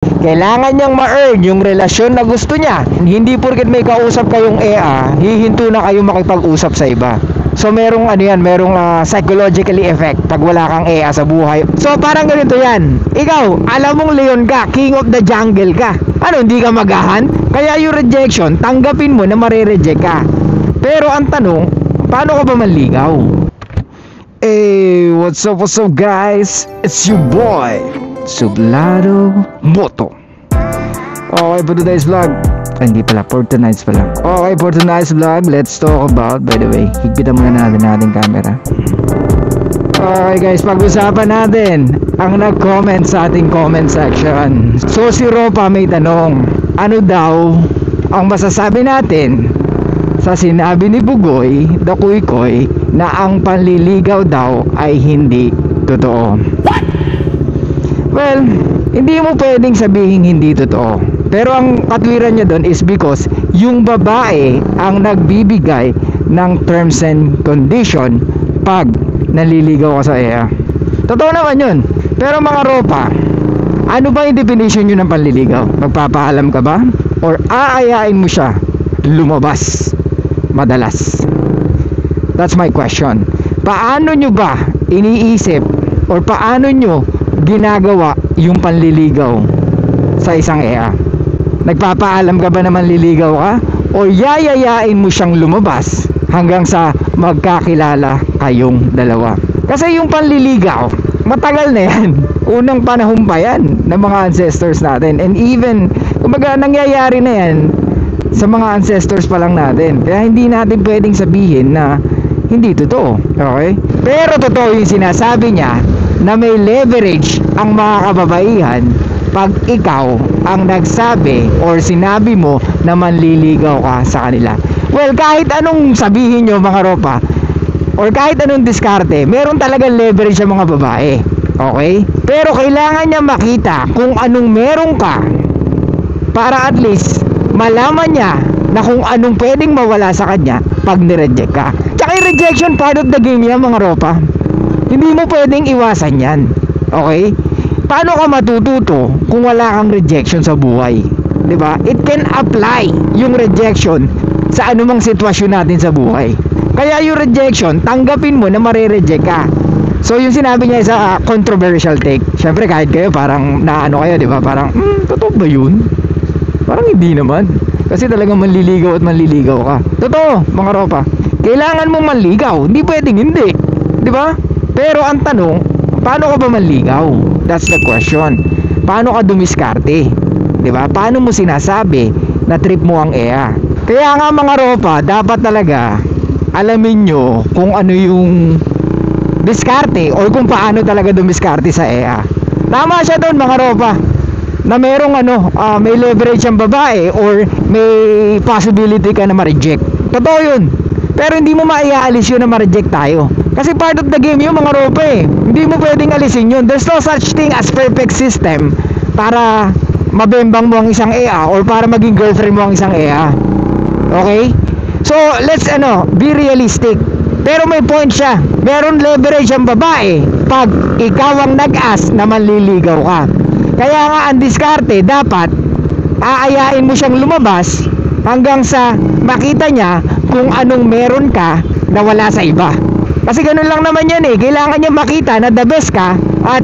Kailangan niyang ma-earn yung relasyon na gusto niya. Hindi porket may kausap kayong EA, hihinto na kayo makipag-usap sa iba. So merong psychologically effect pag wala kang EA sa buhay. So parang ganito yan. Ikaw, alam mong leon ka, king of the jungle ka. Ano, hindi ka magahan? Kaya yung rejection, tanggapin mo na mare-reject ka. Pero ang tanong, paano ka ba manligaw? Hey, what's up guys? It's your boy, Sublado Moto. Okay, for today's vlog. Hindi pala, for tonight's pala. Okay, for tonight's vlog, let's talk about, by the way, higpitan muna natin ating camera. Okay guys, pag-usapan natin ang nag-comment sa ating comment section. So si Ropa may tanong, ano daw ang masasabi natin sa sinabi ni Bugoy, the Kuy-Koy, na ang panliligaw daw ay hindi totoo? What? Well, hindi mo pwedeng sabihin hindi totoo. Pero ang katwiran niya doon is because yung babae ang nagbibigay ng terms and condition pag naliligaw ka sa EA. Totoo naman yun. Pero mga Ropa, ano ba yung definition nyo ng panliligaw? Magpapaalam ka ba? Or aayain mo siya lumabas madalas? That's my question. Paano nyo ba iniisip or paano nyo ginagawa yung panliligaw sa isang EA? Nagpapaalam ka ba na manliligaw ka? O yayayain mo siyang lumabas hanggang sa magkakilala kayong dalawa? Kasi yung panliligaw, matagal na yan. Unang panahon pa yan ng mga ancestors natin. And even, kumbaga nangyayari na yan sa mga ancestors pa lang natin. Kaya hindi natin pwedeng sabihin na hindi totoo. Okay? Pero totoo yung sinasabi niya na may leverage ang mga kababaihan pag ikaw ang nagsabi or sinabi mo na manliligaw ka sa kanila. Well, kahit anong sabihin nyo mga Ropa, or kahit anong diskarte, meron talagang leverage sa mga babae. Okay? Pero kailangan niya makita kung anong meron ka para at least malaman niya na kung anong pwedeng mawala sa kanya pag nireject ka. Tsaka yung rejection part of the game yan mga Ropa. Hindi mo pwedeng iwasan yan. Okay? Paano ka matututo kung wala kang rejection sa buhay? 'Di ba? It can apply yung rejection sa anumang sitwasyon natin sa buhay. Kaya yung rejection, tanggapin mo na mare-reject ka. So yung sinabi niya sa controversial take, syempre kahit kayo parang naano kayo, 'di ba? Parang totoo ba 'yun? Parang hindi naman. Kasi talagang manliligaw at manliligaw ka. Totoo, mga Ropa. Kailangan mong manligaw, hindi pwedeng hindi. 'Di ba? Pero ang tanong, paano ka ba manligaw? That's the question. Paano ka dumiskarte? 'Di ba? Paano mo sinasabi na trip mo ang EA? Kaya nga mga Ropa, dapat talaga alamin nyo kung ano yung diskarte or kung paano talaga dumiskarte sa EA. Tama siya doon mga Ropa, na merong may leverage ang babae or may possibility ka na ma-reject. Totoo yun. Pero hindi mo maiaalis yun na ma-reject tayo. Kasi part of the game yun mga Ropa eh. Hindi mo pwedeng alisin yun. There's no such thing as perfect system para mabembang mo ang isang EA or para maging girlfriend mo ang isang EA. Okay? So, let's be realistic. Pero may point siya. Meron leverage ang babae pag ikaw ang nag-ask na manliligaw ka. Kaya nga ang diskarte, dapat aayain mo siyang lumabas hanggang sa makita niya kung anong meron ka na wala sa iba. Kasi ganun lang naman yan eh. Kailangan niya makita na the best ka at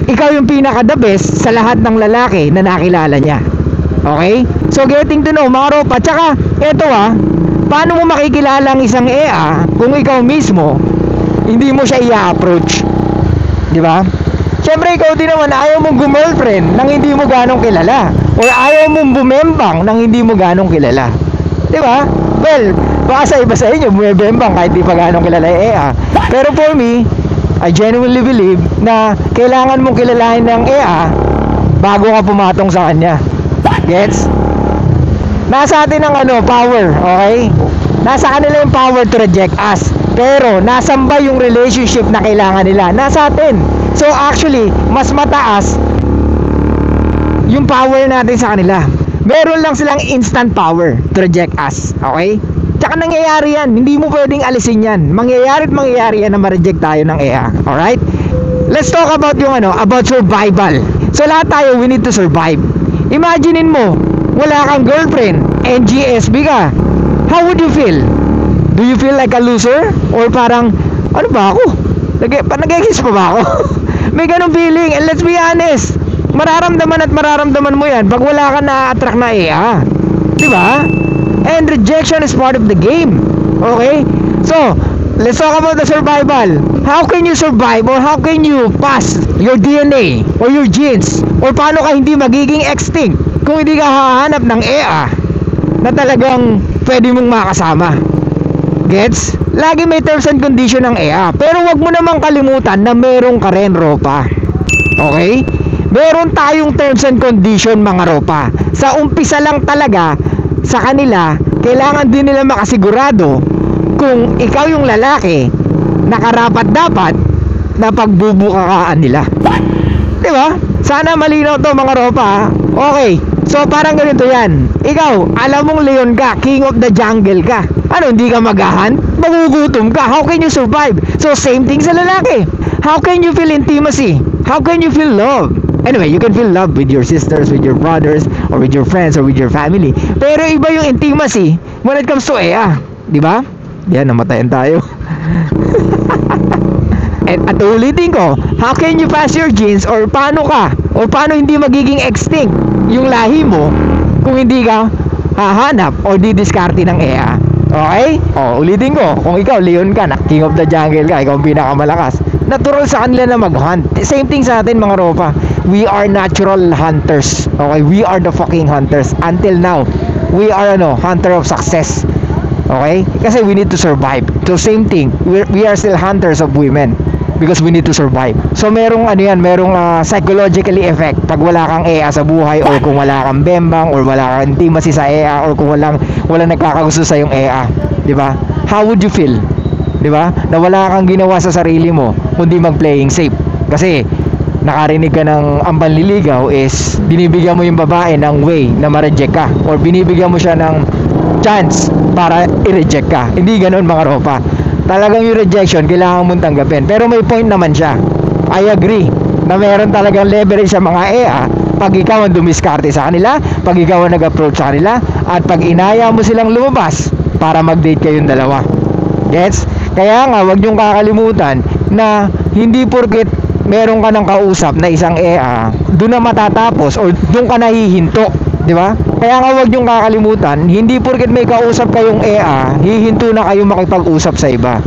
ikaw yung pinaka the best sa lahat ng lalaki na nakilala niya. Okay? So getting to know mga Ropa. Tsaka eto paano mo makikilala ang isang EA kung ikaw mismo hindi mo siya i-approach? Di ba? Siyempre ikaw din naman ayaw mong gumgirlfriend nang hindi mo ganong kilala, or ayaw mong bumembang nang hindi mo ganong kilala. Di ba? Well, baka sa iba sa inyo bumembang kahit di pa ganong kilala yung EA. Pero for me, I genuinely believe na kailangan mong kilalanin ng EA bago ka pumatong sa kanya. Gets? Nasa atin ang power, okay? Nasa kanila yung power to reject us. Pero nasan ba yung relationship na kailangan nila? Nasa atin. So actually, mas mataas yung power natin sa kanila. Meron lang silang instant power to reject us, okay? Tsaka nangyayari yan, hindi mo pwedeng alisin yan. Mangyayari at mangyayari yan na ma-reject tayo ng EA. Alright? Let's talk about yung about survival. So lahat tayo, we need to survive. Imaginein mo, wala kang girlfriend, NGSB ka. How would you feel? Do you feel like a loser? Or parang, ano ba ako? Nag-exist pa ba ako? May ganong feeling. And let's be honest, mararamdaman mo yan pag wala ka na-attract na EA. Diba? And rejection is part of the game. Okay? So, let's talk about the survival. How can you survive or how can you pass your DNA or your genes? Or paano ka hindi magiging extinct kung hindi ka hahanap ng EA na talagang pwede mong makasama? Gets? Lagi may terms and condition ng EA. Pero wag mo namang kalimutan na meron ka rin, Ropa. Okay? Meron tayong terms and condition, mga Ropa. Sa umpisa lang talaga, sa kanila, kailangan din nila makasigurado kung ikaw yung lalaki na karapat-dapat na pagbubukakaan nila. Diba? Sana malinaw to, mga Ropa, ha? Okay. So parang ganito yan. Ikaw, alam mong leon ka, king of the jungle ka. Ano, hindi ka mag-hunt? Magugutom ka. How can you survive? So same thing sa lalaki. How can you feel intimacy? How can you feel love? Anyway, you can feel love with your sisters, with your brothers, or with your friends, or with your family. Pero iba yung intimacy when it comes to EA. Diba? Yan, namatayan tayo. At ulitin ko, how can you pass your genes or paano ka? Or paano hindi magiging extinct yung lahi mo kung hindi ka hahanap o didiskarte ng EA? Okay? O, ulitin ko, kung ikaw, leon ka, na king of the jungle ka, ikaw ang pinakamalakas, natural sa kanila na mag-hunt. Same thing sa atin, mga Ropa. We are natural hunters. Okay? We are the fucking hunters. Until now, we are hunter of success. Okay? Kasi we need to survive. So same thing, we are still hunters of women because we need to survive. So merong psychologically effect pag wala kang EA sa buhay, or kung wala kang bembang, or wala kang intimacy sa EA, or kung walang nagkakagusto sa yung EA. Di ba? How would you feel? Di ba? Na wala kang ginawa sa sarili mo kundi mag-playing safe. Kasi nakarinig ka ng ang panliligaw is binibigyan mo yung babae ng way na ma-reject ka, or binibigyan mo siya ng chance para i-reject ka. Hindi ganoon, mga Ropa. Talagang yung rejection kailangan mong tanggapin. Pero may point naman siya. I agree na meron talagang leverage sa mga EA pag ikaw ang dumiskarte sa kanila, pag ikaw ang nag-approach sa kanila, at pag inaya mo silang lumabas para mag-date kayong dalawa. Gets? Kaya nga, wag niyong kakalimutan na hindi porket meron ka ng kausap na isang EA, doon na matatapos or doon ka nahihinto. Di ba? Kaya nga wag niyong kakalimutan, hindi porket may kausap kayong EA, hihinto na kayo makipag-usap sa iba.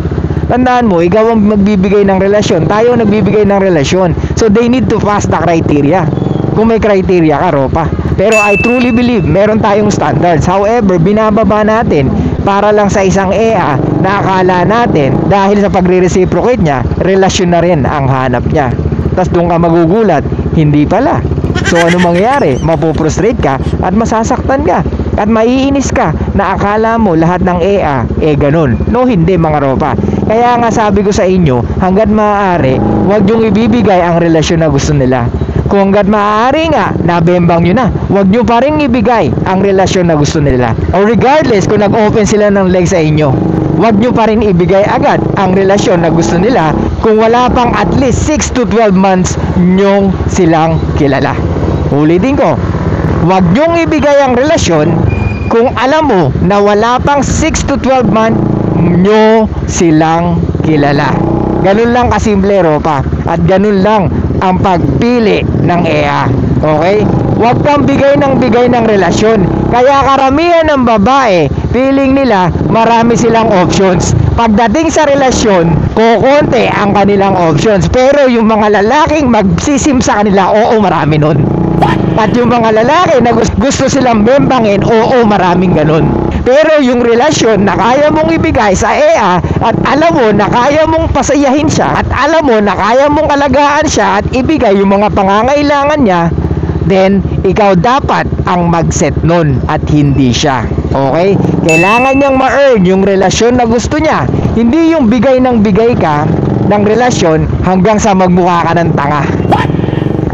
Tandaan mo, ikaw ang magbibigay ng relasyon, tayo nagbibigay ng relasyon. So they need to pass the criteria. Kung may criteria ka, Ropa. Pero I truly believe meron tayong standards. However, binababa natin para lang sa isang EA na akala natin dahil sa pagre-reciprocate niya, relasyon na rin ang hanap niya. Tapos doon ka magugulat, hindi pala. So ano mangyayari? Mapuprostrate ka at masasaktan ka at maiinis ka na akala mo lahat ng EA ganun. No, hindi, mga Ropa. Kaya nga sabi ko sa inyo, hanggat maaari, huwag yung ibibigay ang relasyon na gusto nila. Kung hanggat maaari nga, nabembang nyo na, huwag nyo pa rin ibigay ang relasyon na gusto nila. Or regardless kung nag-open sila ng leg sa inyo, huwag nyo pa rin ibigay agad ang relasyon na gusto nila kung wala pang at least 6 to 12 months nyong silang kilala. Ulitin ko, huwag nyong ibigay ang relasyon kung alam mo na wala pang 6 to 12 months nyo silang kilala. Ganun lang kasimple, Ropa. At ganun lang ang pagpili ng EA. Okay? Huwag kang bigay ng relasyon. Kaya karamihan ng babae, feeling nila marami silang options. Pagdating sa relasyon, kukonti ang kanilang options. Pero yung mga lalaking magsisim sa kanila, oo, marami nun. At yung mga lalaki na gusto silang bembangin, oo, maraming ganun. Pero yung relasyon na kaya mong ibigay sa EA at alam mo na kaya mong pasayahin siya at alam mo na kaya mong alagaan siya at ibigay yung mga pangangailangan niya, then ikaw dapat ang mag-set nun at hindi siya. Okay? Kailangan niyang ma-earn yung relasyon na gusto niya. Hindi yung bigay ng bigay ka ng relasyon hanggang sa magmukha ka ng tanga.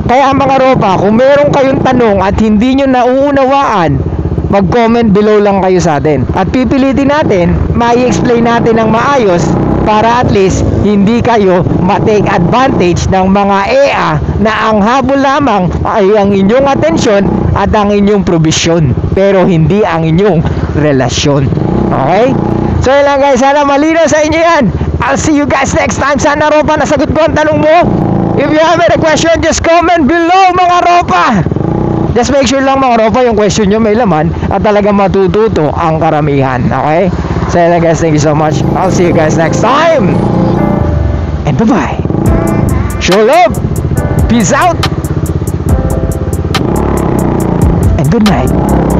Kaya mga Ropa, kung meron kayong tanong at hindi nyo nauunawaan, mag-comment below lang kayo sa atin. At pipilitin natin, mai-explain natin ng maayos para at least hindi kayo ma-take advantage ng mga EA na ang habol lamang ay ang inyong atensyon at ang inyong probisyon, pero hindi ang inyong relasyon. Okay? So yun lang guys, sana malinaw sa inyo yan. I'll see you guys next time. Sana Ropa nasagot ko ang tanong mo. If you have any question, just comment below mga Ropa. Just make sure lang mga Ropa yung question nyo may laman at talagang matututo ang karamihan. Okay? So yun lang guys, thank you so much. I'll see you guys next time. And bye bye. Show love. Peace out. And good night.